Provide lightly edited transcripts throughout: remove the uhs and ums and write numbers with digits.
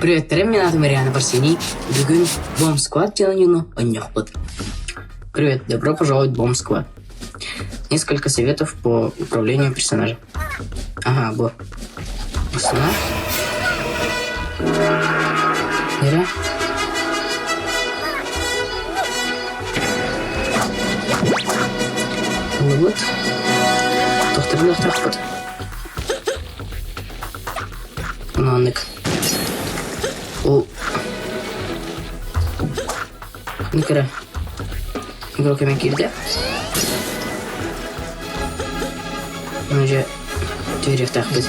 Привет, меня зовут Мариана Барсини. Бүгін Bomb Squad телонину онёхпыт. Привет, добро пожаловать в Bomb Squad. Несколько советов по управлению персонажем. Ага, бо. Персонаж. Нера. Ну вот. Тоқтырылық тақпыт. Наннык. Ол. Ныкара. Игроками келді. Оны же түйрек тақпыт.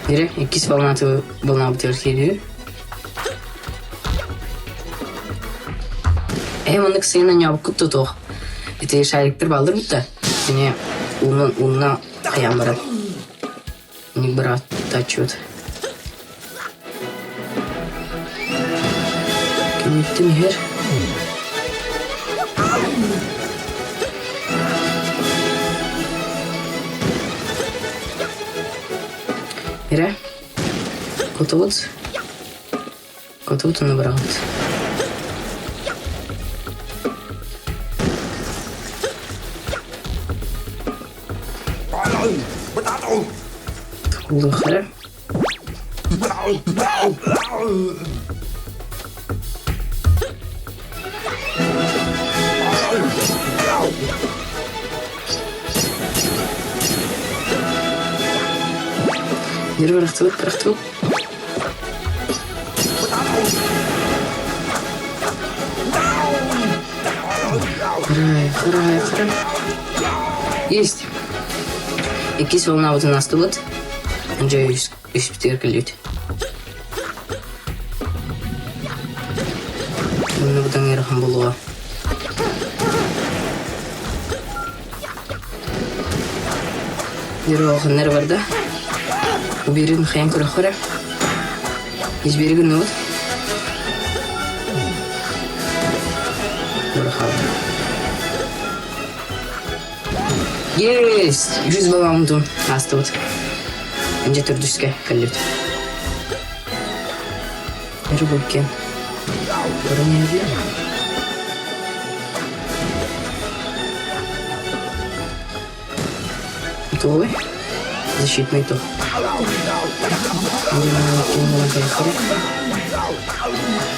Нера, екіс волна бітер келді. Мұнық сыйына нябық күтті тоқ. Бітей шариктер балыр бұтта. Және ұлына қаян барад. Ник бір атачуд. Кенеттім хер. Ера. Котовуд. Котовуд оны барағыд. Oldu xərə. Yürü bıraktı. Хара. Есть. Якісь волна вот у нас тут. Önce üst bitiyor. Bunu buradan yarıhan buluğa. Bir oğunlar var da. Bu birin xayan kırıqları. Hiçbiri gün oldu. Bırakalım. Yes! 100 babamdın. Hasta oldu. Önce türdüske kallit. Yürü bulken. Bura ne yapıyor? Готовы? Защитный тух.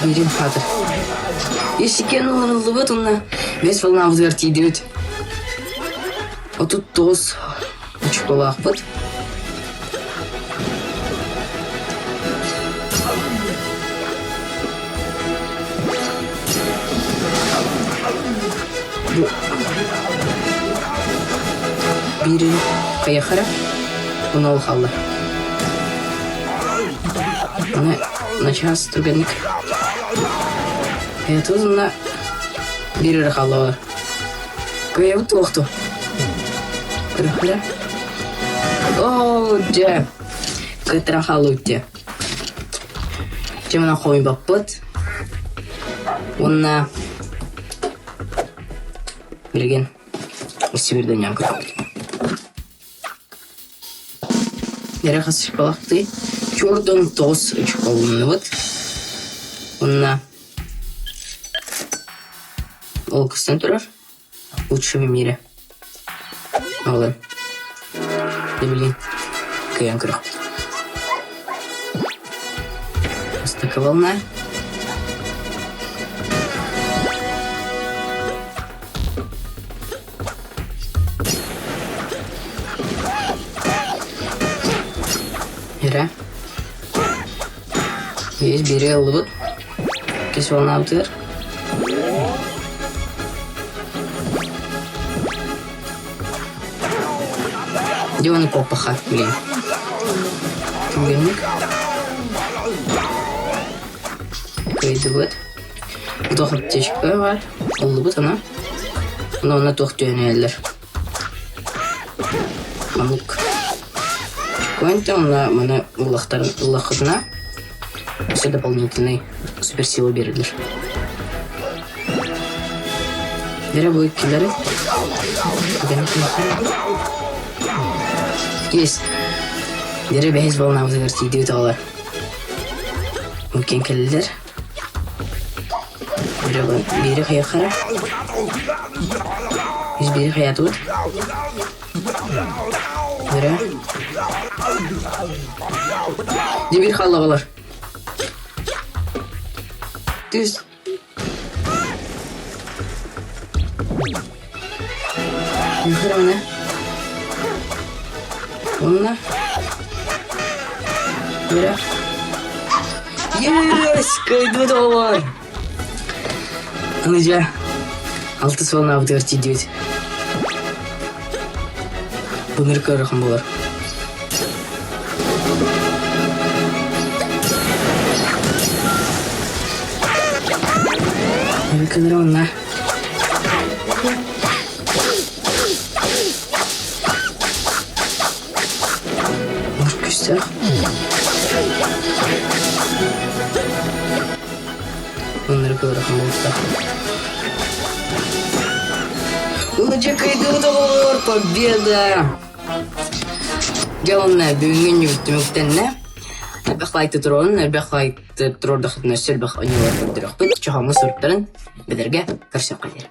Берем хатыр. Если кинул вот он весь волна в дверь идет. А тут тоз. Очень полахпот. Biri kayakara bunu alxallı. Ona naças turgannik. Hayatımızda biri alxallı var. Kayağı toxtu. Kayakara. Ooo, cem. Kayakara alxallı ütte. Cemana koyun bakpıt. Ona bilgen Сибирьден яңгыр. Яра хасыш балақты. Чордон тоз чуқалыны вот. Онна ол кыстан тұрар. Лучшего в мире. Алын. Дебілген. Каяңгыр. Остака волна. Ера. Есть бери алып. Кес волна бутыр. Где он попаха, блин. Генник. Кайды вот. Дохыр тешпе var. Алып она. Но она тоқты өнелер. Хамук. Конте на улахтарына все дополнительные суперсилы бердір. Bire bu ikileri. Yes. Bire beyzbol nabzı vertiydi ötağılar. Mümkün kelliler. Biri kıyakara. Biz biri kıyatı var. Bire. Bir kallağalar. Düz. Yukarı mı ne? Onunla. Bire. Yes! Kaydı da var. Anıca. Altı sol nabdı örtü diyor. Bunları kırıkım bular. Ne kadar onlar? Çok güzel. Bunları kırıkım bular. Olacak kaydı da var. Победа! Жалына бүгінген үгіттіміктен не? Әлбәқ лайты тұрғын, әлбәқ лайты тұрордық нәрсел бәқ анилар көрдіріқ. Бұл чағамыз ұрттарын бідірге көрсен қайдер.